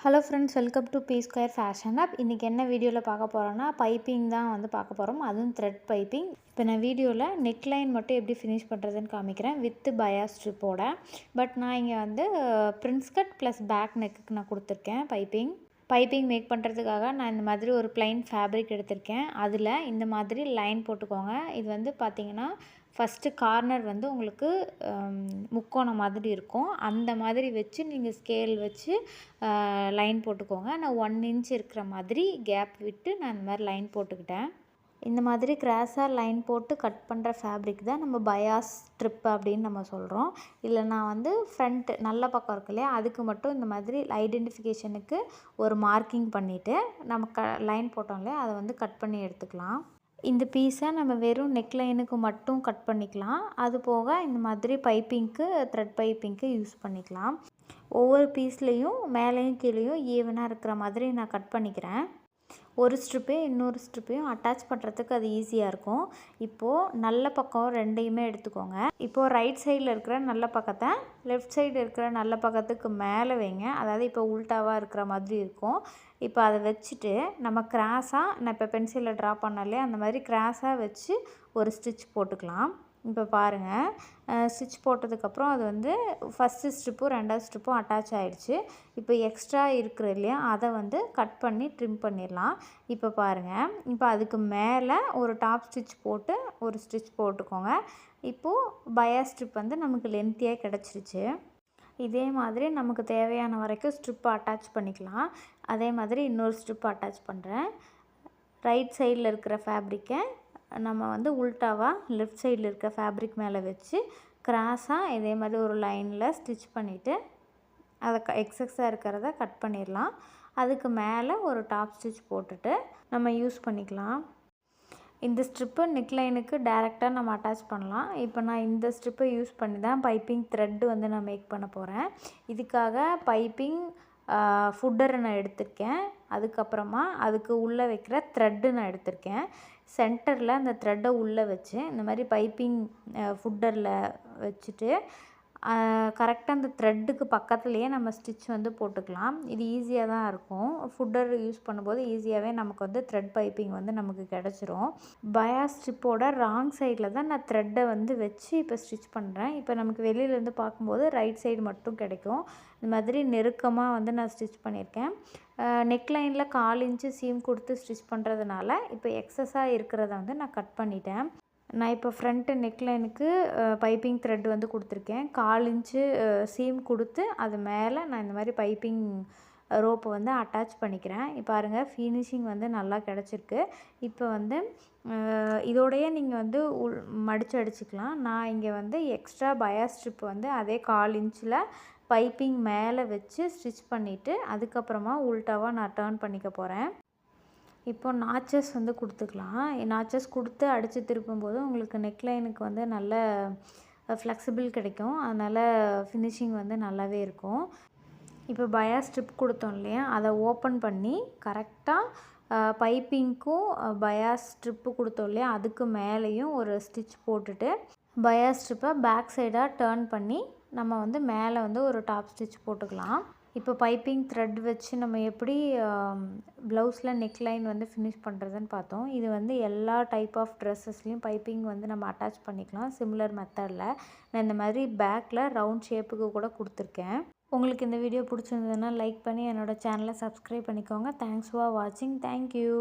Hello friends, welcome to B square fashion up. இன்றைக்கி என்ன வீடியோவில் பார்க்க போகிறோன்னா பைப்பிங் தான் வந்து பார்க்க போகிறோம். அதுவும் த்ரெட் பைப்பிங். இப்போ நான் வீடியோவில் நெக்லைன் மட்டும் எப்படி ஃபினிஷ் பண்ணுறதுன்னு காமிக்கிறேன் வித் பயா ஸ்ட்ரிப்போட. பட் நான் இங்கே வந்து பிரின்ஸ் கட் ப்ளஸ் பேக் நெக்குக்கு நான் கொடுத்துருக்கேன் பைப்பிங் மேக் பண்ணுறதுக்காக நான் இந்த மாதிரி ஒரு ப்ளைன் ஃபேப்ரிக் எடுத்திருக்கேன். அதில் இந்த மாதிரி லைன் போட்டுக்கோங்க. இது வந்து பார்த்திங்கன்னா ஃபஸ்ட்டு கார்னர் வந்து உங்களுக்கு முக்கோணம் மாதிரி இருக்கும். அந்த மாதிரி வச்சு நீங்கள் ஸ்கேல் வச்சு லைன் போட்டுக்கோங்க. நான் 1 இன்ச் இருக்கிற மாதிரி கேப் விட்டு நான் இந்த மாதிரி லைன் போட்டுக்கிட்டேன். இந்த மாதிரி கிராஸாக லைன் போட்டு கட் பண்ணுற ஃபேப்ரிக் தான் நம்ம பயாஸ் ஸ்ட்ரிப் அப்படின்னு நம்ம சொல்கிறோம். இதில் நான் வந்து ஃப்ரண்ட் நல்ல பக்கம் இருக்கு இல்லையா, அதுக்கு மட்டும் இந்த மாதிரி ஐடென்டிஃபிகேஷனுக்கு ஒரு மார்க்கிங் பண்ணிவிட்டு நம்ம லைன் போட்டோம் இல்லையா, அதை வந்து கட் பண்ணி எடுத்துக்கலாம். இந்த பீஸை நம்ம வெறும் நெக் லைனுக்கு மட்டும் கட் பண்ணிக்கலாம். அது போக இந்த மாதிரி பைப்பிங்க்கு த்ரெட் பைப்பிங்க்கு யூஸ் பண்ணிக்கலாம். ஒவ்வொரு பீஸ்லேயும் மேலேயும் கீழேயும் ஈவனாக இருக்கிற மாதிரி நான் கட் பண்ணிக்கிறேன். ஒரு ஸ்ட்ரிப்பையும் இன்னொரு ஸ்ட்ரிப்பையும் அட்டாச் பண்ணுறதுக்கு அது ஈஸியாக இருக்கும். இப்போது நல்ல பக்கம் ரெண்டையுமே எடுத்துக்கோங்க. இப்போது ரைட் சைடில் இருக்கிற நல்ல பக்கத்தை லெஃப்ட் சைடு இருக்கிற நல்ல பக்கத்துக்கு மேலே வைங்க. அதாவது இப்போ உல்ட்டாவாக இருக்கிற மாதிரி இருக்கும். இப்போ அதை வச்சுட்டு நம்ம கிராஸாக, நான் இப்போ பென்சிலில் ட்ரா பண்ணாலே அந்த மாதிரி கிராஸாக வச்சு ஒரு ஸ்டிச் போட்டுக்கலாம். இப்போ பாருங்கள், ஸ்டிச் போட்டதுக்கப்புறம் அது வந்து ஃபஸ்ட்டு ஸ்ட்ரிப்பும் 2வது ஸ்ட்ரிப்பும் அட்டாச் ஆகிடுச்சு. இப்போ எக்ஸ்ட்ரா இருக்கிற இல்லையா, அதை வந்து கட் பண்ணி ட்ரிம் பண்ணிடலாம். இப்போ பாருங்கள், இப்போ அதுக்கு மேலே ஒரு டாப் ஸ்டிச் போட்டு ஒரு ஸ்டிச் போட்டுக்கோங்க. இப்போது பயா ஸ்ட்ரிப் வந்து நமக்கு லென்த்தியாக கிடச்சிருச்சு. இதே மாதிரி நமக்கு தேவையான வரைக்கும் ஸ்ட்ரிப்பை அட்டாச் பண்ணிக்கலாம். அதே மாதிரி இன்னொரு ஸ்ட்ரிப் அட்டாச் பண்ணுறேன். ரைட் சைடில் இருக்கிற ஃபேப்ரிக்கை நம்ம வந்து உல்ட்டாவாக லெஃப்ட் சைடில் இருக்க ஃபேப்ரிக் மேலே வச்சு கிராஸாக இதே மாதிரி ஒரு லைனில் ஸ்டிச் பண்ணிவிட்டு அதை எக்ஸஸாக இருக்கிறத கட் பண்ணிடலாம். அதுக்கு மேலே ஒரு டாப் ஸ்டிச் போட்டுட்டு நம்ம யூஸ் பண்ணிக்கலாம். இந்த ஸ்ட்ரிப்பை நெக் லைனுக்கு டேரெக்டாக நம்ம அட்டாச் பண்ணலாம். இப்போ நான் இந்த ஸ்ட்ரிப்பை யூஸ் பண்ணி தான் பைப்பிங் த்ரெட்டு வந்து நான் மேக் பண்ண போகிறேன். இதுக்காக பைப்பிங் ஃபுட்டரை நான் எடுத்திருக்கேன். அதுக்கப்புறமா அதுக்கு உள்ளே வைக்கிற த்ரெட்டு நான் எடுத்திருக்கேன். சென்டரில் அந்த த்ரெட்டை உள்ளே வச்சு இந்த மாதிரி பைப்பிங் ஃபுட்டரில் வச்சுட்டு கரெக்டாக அந்த த்ரெட்டுக்கு பக்கத்துலேயே நம்ம ஸ்டிச் வந்து போட்டுக்கலாம். இது ஈஸியாக தான் இருக்கும். ஃபுட்டர் யூஸ் பண்ணும்போது ஈஸியாகவே நமக்கு வந்து த்ரெட் பைப்பிங் வந்து நமக்கு கிடச்சிரும். பயா ஸ்ட்ரிப்போட ராங் சைடில் தான் நான் த்ரெட்டை வந்து வச்சு இப்போ ஸ்டிச் பண்ணுறேன். இப்போ நமக்கு வெளியிலேருந்து பார்க்கும்போது ரைட் சைடு மட்டும் கிடைக்கும். இந்த மாதிரி நெருக்கமாக வந்து நான் ஸ்டிச் பண்ணியிருக்கேன். நெக் லைனில் 1/4 இன்ச்சு சீம் கொடுத்து ஸ்டிச் பண்ணுறதுனால இப்போ எக்ஸஸாக இருக்கிறத வந்து நான் கட் பண்ணிட்டேன். நான் இப்போ ஃப்ரண்ட்டு நெக் லைனுக்கு பைப்பிங் த்ரெட் வந்து கொடுத்துருக்கேன். 1/4 இன்ச்சு சீம் கொடுத்து அது மேலே நான் இந்த மாதிரி பைப்பிங் ரோப்பை வந்து அட்டாச் பண்ணிக்கிறேன். இப்போ பாருங்கள், ஃபினிஷிங் வந்து நல்லா கிடச்சிருக்கு. இப்போ வந்து இதோடையே நீங்கள் வந்து மடித்து அடிச்சுக்கலாம். நான் இங்கே வந்து எக்ஸ்ட்ரா பயா ஸ்ட்ரிப் வந்து அதே 1/4 இன்ச்சில் பைப்பிங் மேலே வச்சு ஸ்டிச் பண்ணிவிட்டு அதுக்கப்புறமா உல்ட்டாவாக நான் டர்ன் பண்ணிக்க போகிறேன். இப்போ நாச்சஸ் வந்து கொடுத்துக்கலாம். நாச்சஸ் கொடுத்து அடித்து திருப்பும்போது உங்களுக்கு நெக் லைனுக்கு வந்து நல்ல ஃப்ளெக்சிபிள் கிடைக்கும். அதனால் ஃபினிஷிங் வந்து நல்லாவே இருக்கும். இப்போ பயா ஸ்ட்ரிப் கொடுத்தோம் இல்லையா, அதை ஓப்பன் பண்ணி கரெக்டாக பைப்பிங்க்கும் பயா ஸ்ட்ரிப்பு கொடுத்தோம் இல்லையா, அதுக்கு மேலேயும் ஒரு ஸ்டிச் போட்டுட்டு பயா ஸ்ட்ரிப்பை பேக் சைடாக டர்ன் பண்ணி நம்ம வந்து மேலே வந்து ஒரு டாப் ஸ்டிச் போட்டுக்கலாம். இப்போ பைப்பிங் த்ரெட் வச்சு நம்ம எப்படி ப்ளவுஸில் நெக் லைன் வந்து ஃபினிஷ் பண்ணுறதுன்னு பார்த்தோம். இது வந்து எல்லா டைப் ஆஃப் ட்ரெஸ்ஸஸ்லேயும் பைப்பிங் வந்து நம்ம அட்டாச் பண்ணிக்கலாம் சிமிலர் மெத்தடில். நான் இந்த மாதிரி பேக்கில் ரவுண்ட் ஷேப்புக்கு கூட கொடுத்துருக்கேன். உங்களுக்கு இந்த வீடியோ பிடிச்சிருந்ததுன்னா லைக் பண்ணி என்னோடய சேனலை சப்ஸ்கிரைப் பண்ணிக்கோங்க. தேங்க்ஸ் ஃபார் வாட்சிங். தேங்க்யூ.